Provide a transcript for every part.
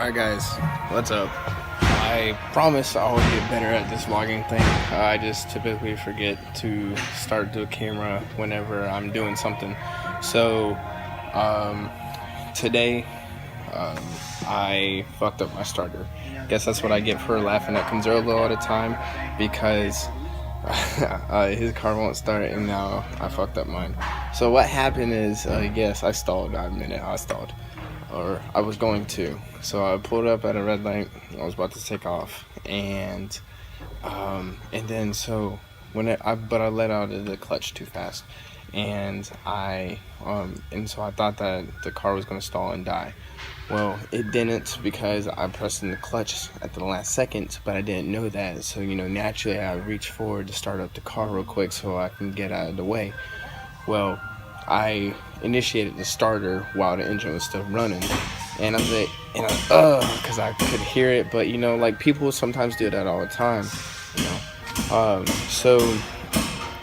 Alright guys, what's up? I promise I'll get better at this vlogging thing. I just typically forget to start the camera whenever I'm doing something. So, today, I fucked up my starter. Guess that's what I get for laughing at Conzerlo all the time, because his car won't start and now I fucked up mine. So what happened is, yes, I stalled. I admit it, I stalled. Or I was going to. So I pulled up at a red light. I was about to take off, and then so but I let out of the clutch too fast, and so I thought that the car was gonna stall and die. Well, it didn't, because I pressed in the clutch at the last second, but I didn't know that. So naturally I reached forward to start up the car real quick so I can get out of the way. Well, I initiated the starter while the engine was still running, and I was like, because I could hear it, but like people sometimes do that all the time, so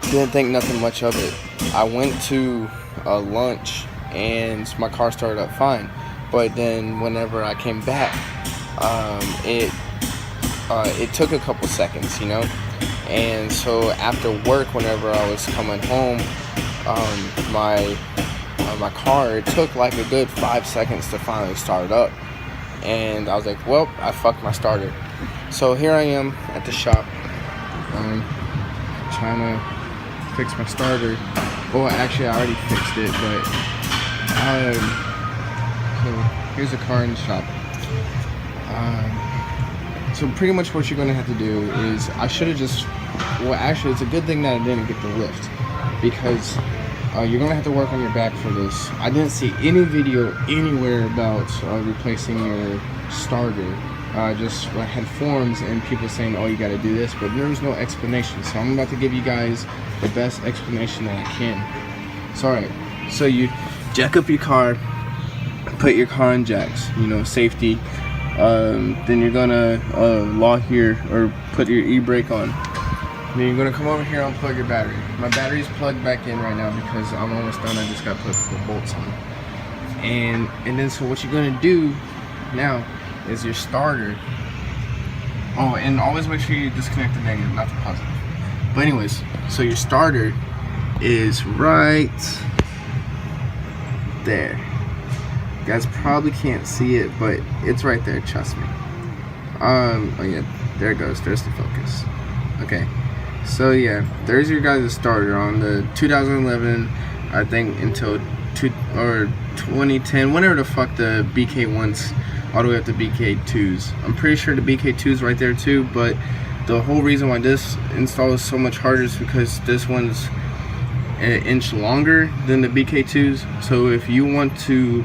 didn't think nothing much of it. I went to lunch and my car started up fine, but then whenever I came back, it took a couple seconds, and so after work, whenever I was coming home, my car, it took like a good 5 seconds to finally start up, and I was like, well, I fucked my starter. So here I am at the shop, trying to fix my starter. Well, actually I already fixed it, but so here's the car in the shop. So pretty much what you're gonna have to do is, I should have just, well, actually it's a good thing that I didn't get the lift, because you're gonna have to work on your back for this. I didn't see any video anywhere about replacing your starter. Just I had forums and people saying, oh, you gotta do this, but there was no explanation. So I'm about to give you guys the best explanation that I can. So alright, so you jack up your car, put your car in jacks, safety. Then you're gonna lock or put your e-brake on. Then you're gonna come over here and unplug your battery. My battery's plugged back in right now because I'm almost done. I just gotta put the bolts on. And then so what you're gonna do now is your starter. Oh, and always make sure you disconnect the negative, not the positive. But anyways, so your starter is right there. You guys probably can't see it, but it's right there, trust me. Oh yeah, there it goes, there's the focus. Okay. So yeah, there's your guys' starter on the 2011, I think, until 2010, whenever the fuck the BK1s, all the way up to BK2s. I'm pretty sure the BK2's right there too, but the whole reason why this install is so much harder is because this one's an inch longer than the BK2's. So if you want to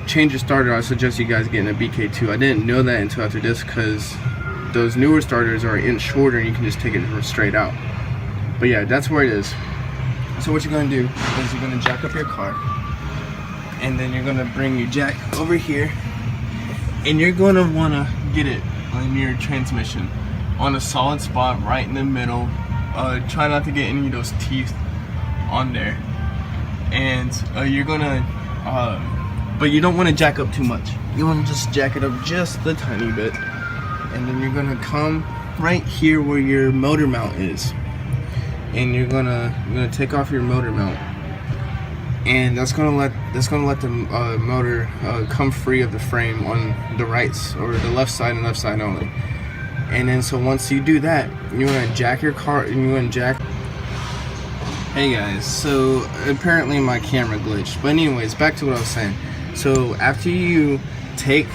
change your starter, I suggest you guys getting a BK2. I didn't know that until after this, because those newer starters are an inch shorter and you can just take it straight out. But yeah, that's where it is. So what you're gonna do is you're gonna jack up your car, and then you're gonna bring your jack over here, and you're gonna wanna get it on your transmission on a solid spot right in the middle. Try not to get any of those teeth on there. And you're gonna but you don't want to jack up too much. You want to just jack it up just a tiny bit. And then you're gonna come right here where your motor mount is, and you're gonna take off your motor mount, and that's gonna let the motor come free of the frame on the right or the left side and left side only. And then so once you do that, you're gonna jack your car, and you're gonna jack. Hey guys, so apparently my camera glitched, but anyways, back to what I was saying. So after you take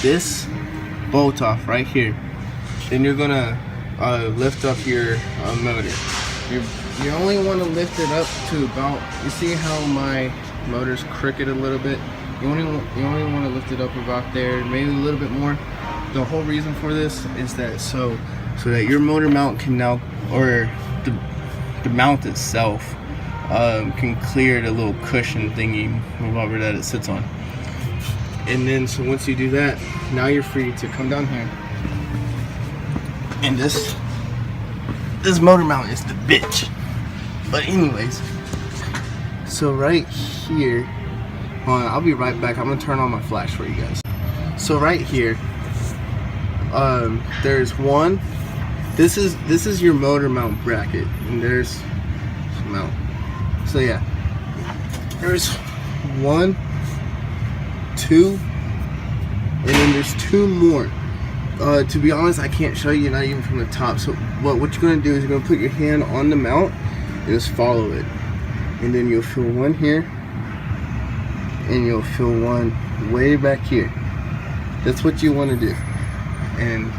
this bolt off right here, then you're gonna lift up your motor. You only want to lift it up to about, you see how my motor's crooked a little bit? You only want to lift it up about there, maybe a little bit more. The whole reason for this is that so that your motor mount can now, or the mount itself can clear the little cushion thingy, whatever that it sits on. And then so once you do that, now you're free to come down here, and this motor mount is the bitch. But anyways, so right here, hold on, I'll be right back. I'm gonna turn on my flash for you guys. So right here, there's one. This is your motor mount bracket, and there's some mount. So yeah, there's 1, 2, and then there's 2 more. To be honest, I can't show you, not even from the top. So what you're gonna do is you're gonna put your hand on the mount and just follow it, and then you'll feel one here, and you'll feel one way back here. That's what you want to do, and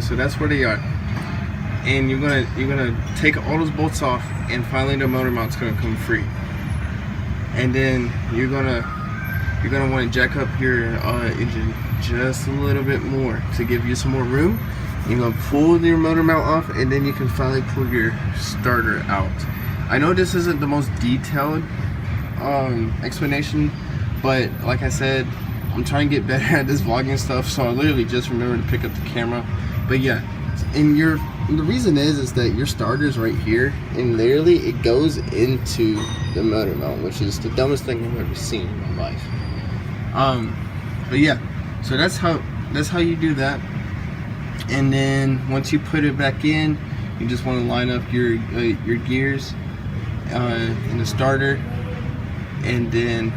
so that's where they are. And you're gonna take all those bolts off, and finally the motor mount's gonna come free. And then you're gonna want to jack up your engine just a little bit more to give you some more room. You're gonna pull your motor mount off, and then you can finally pull your starter out. I know this isn't the most detailed explanation, but like I said, I'm trying to get better at this vlogging stuff, so I literally just remembered to pick up the camera. But yeah, and the reason is that your starter's right here, and literally it goes into the motor mount, which is the dumbest thing I've ever seen in my life. But yeah, so that's how you do that. And then once you put it back in, you just want to line up your gears in the starter, and then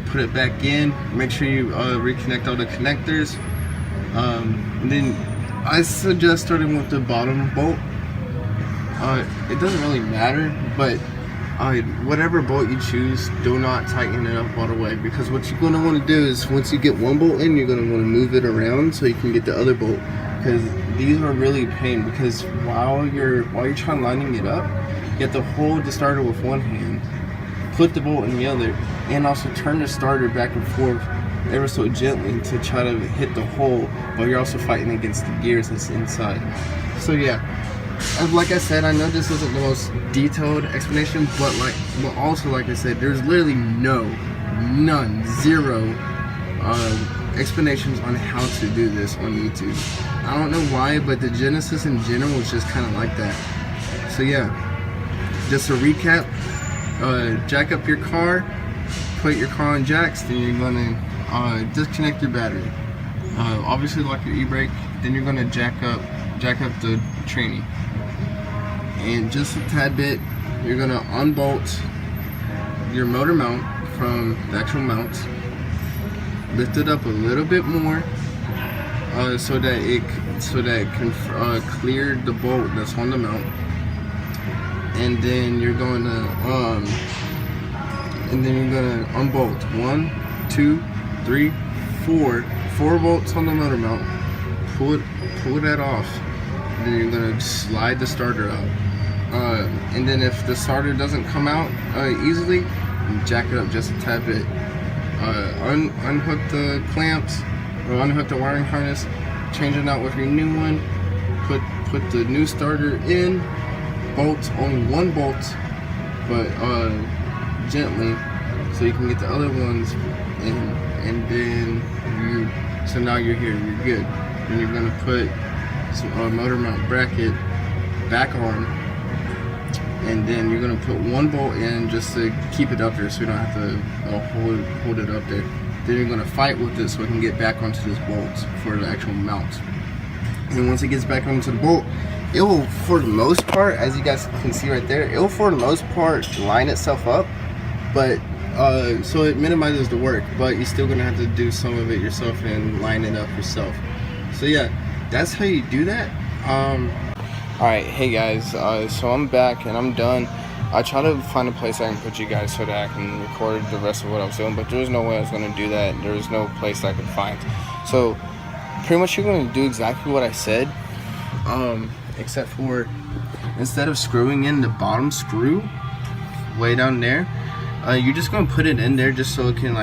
put it back in. Make sure you reconnect all the connectors, and then I suggest starting with the bottom bolt. It doesn't really matter, but whatever bolt you choose, do not tighten it up all the way, because what you're going to want to do is once you get one bolt in, you're going to want to move it around so you can get the other bolt, because these are really a pain. Because while you're trying lining it up, you have to hold the starter with one hand, put the bolt in the other, and also turn the starter back and forth ever so gently to try to hit the hole, but you're also fighting against the gears that's inside. So yeah, like I said, I know this isn't the most detailed explanation, but also like I said, there's literally zero explanations on how to do this on YouTube. I don't know why, but the Genesis in general is just kind of like that. So yeah, just to recap, jack up your car, put your car on jacks, then you're going to disconnect your battery. Obviously lock your e-brake, then you're going to jack up the tranny. And just a tad bit, you're going to unbolt your motor mount from the actual mount, lift it up a little bit more so that it can clear the bolt that's on the mount. And then you're going to unbolt 1, 2, 3, 4 bolts on the motor mount. Pull that off. And then you're going to slide the starter out. And then if the starter doesn't come out easily, jack it up just a tad bit. Unhook the clamps, or unhook the wiring harness, change it out with your new one. Put the new starter in. Bolts, only one bolt, but gently, so you can get the other ones in, and then so now you're here, you're good. And you're gonna put some motor mount bracket back on, and then you're gonna put one bolt in just to keep it up there, so you don't have to hold it up there. Then you're gonna fight with it so it can get back onto this bolt for the actual mount. And once it gets back onto the bolt, it will, for the most part, as you guys can see right there, it will for the most part line itself up, but so it minimizes the work, but you're still gonna have to do some of it yourself and line it up yourself. So yeah, that's how you do that. Alright, hey guys, so I'm back and I'm done. I tried to find a place I can put you guys so that I can record the rest of what I was doing, but there was no way I was gonna do that. There was no place I could find. So pretty much you're gonna do exactly what I said. Except for, instead of screwing in the bottom screw way down there, you're just going to put it in there just so it can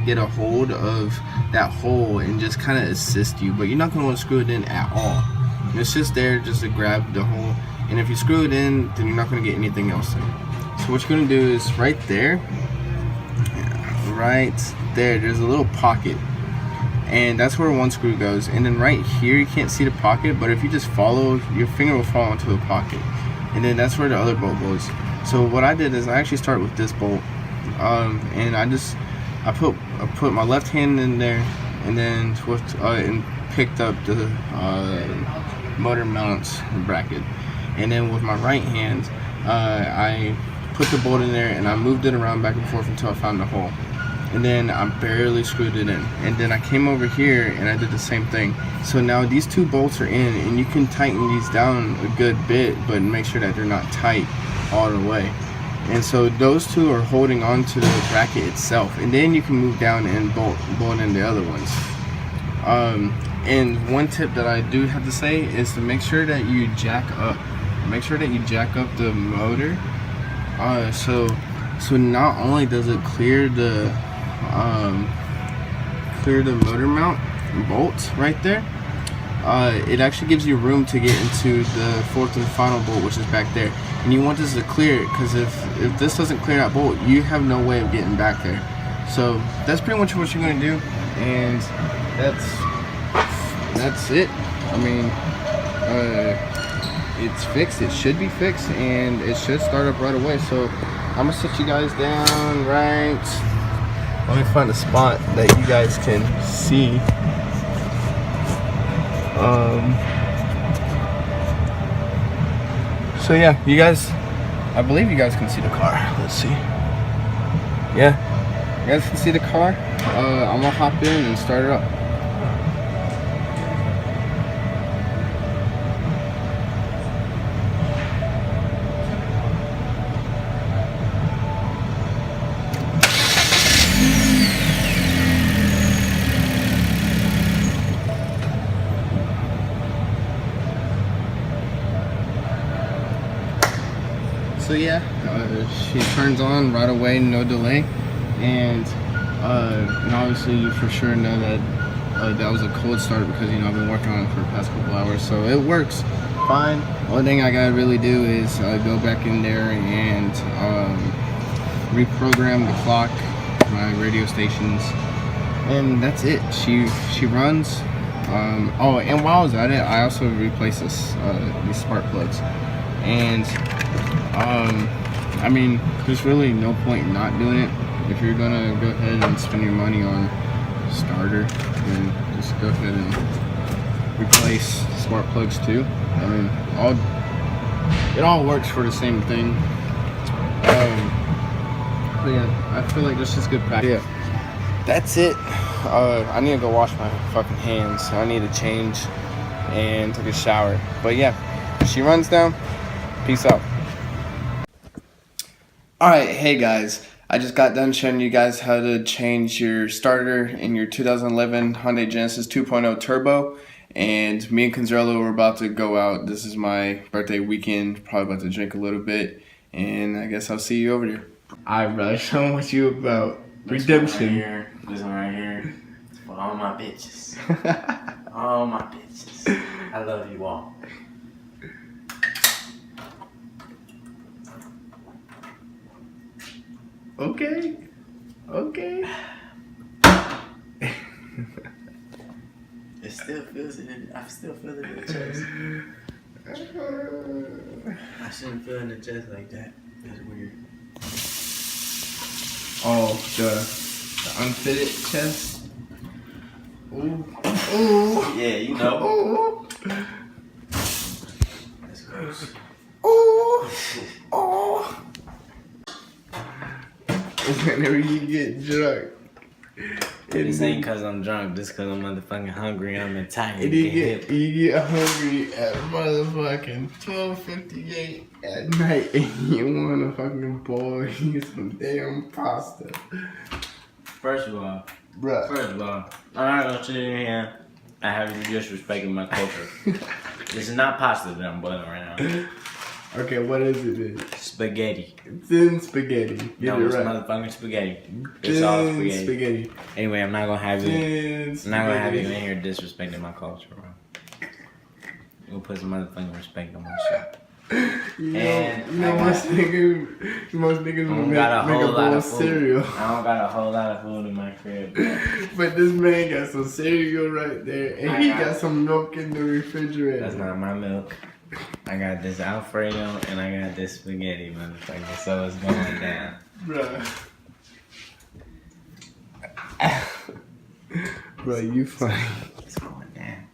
get a hold of that hole and just kind of assist you, but you're not going to want to screw it in at all. It's just there just to grab the hole, and if you screw it in, then you're not going to get anything else in. So what you're going to do is right there, there's a little pocket, and that's where one screw goes. And then right here, you can't see the pocket, but if you just follow, your finger will fall into the pocket, and then that's where the other bolt goes. So what I did is I actually start with this bolt, and I put my left hand in there, and then and picked up the motor mounts bracket. And then with my right hand, I put the bolt in there and I moved it around back and forth until I found the hole. And then I barely screwed it in. And then I came over here and I did the same thing. So now these 2 bolts are in, and you can tighten these down a good bit, but make sure that they're not tight all the way. And so those 2 are holding on to the bracket itself. And then you can move down and bolt in the other ones. And one tip that I do have to say is to make sure that you jack up. Make sure that you jack up the motor. So not only does it clear the motor mount bolts right there, it actually gives you room to get into the 4th and final bolt, which is back there. And you want this to clear it, because if this doesn't clear that bolt, you have no way of getting back there. So that's pretty much what you're going to do, and that's it. I mean, it's fixed. It should be fixed, and it should start up right away. So I'm gonna sit you guys down right. Let me find a spot that you guys can see. So yeah, you guys, I believe you guys can see the car. Let's see. Yeah, you guys can see the car. I'm gonna hop in and start it up. So yeah, she turns on right away, no delay, and obviously you for sure know that that was a cold start, because I've been working on it for the past couple hours, so it works fine. Only thing I gotta really do is go back in there and reprogram the clock, my radio stations, and that's it. She runs. Oh, and while I was at it, I also replaced these spark plugs, and I mean, there's really no point in not doing it. If you're gonna go ahead and spend your money on starter, then just go ahead and replace spark plugs too. I mean, it all works for the same thing. But yeah, I feel like this is good practice. Yeah, that's it. I need to go wash my fucking hands. I need to change and take a shower. But yeah, she runs down. Peace out. Alright, hey guys, I just got done showing you guys how to change your starter in your 2011 Hyundai Genesis 2.0 Turbo, and me and Conzerlo were about to go out. This is my birthday weekend, probably about to drink a little bit, and I guess I'll see you over there. Alright bro, show them what you about. Redemption. This one right here is for all my bitches. All my bitches. I love you all. Okay. It still feels it. I still feel it in the chest. I shouldn't feel in the chest like that. That's weird. Oh, the unfitted chest. Ooh. Ooh. Yeah, you know. Ooh. That's gross. Ooh. Oh. Whenever you get drunk. This ain't cause I'm drunk, this cause I'm motherfucking hungry, I'm tired. And you get hungry at motherfucking 12:58 at night, and you wanna fucking boil you some damn pasta. First of all, bruh. I'm not gonna sit in here and have you disrespecting my culture. This is not pasta that I'm boiling right now. Okay, what is it then? Spaghetti. It's in spaghetti. Get no, it it's right. motherfucking spaghetti. It's all spaghetti. Spaghetti. Anyway, I'm not gonna have you. I'm not gonna have you in here disrespecting my culture, bro. We'll put some motherfucking respect on my shit. Most niggas will make a bowl of cereal. I don't got a whole lot of food in my crib, bro. But this man got some cereal right there, and he got some milk in the refrigerator. That's not my milk. I got this Alfredo and I got this spaghetti, motherfucker. So it's going down. Bruh. Bro, you funny. It's going down.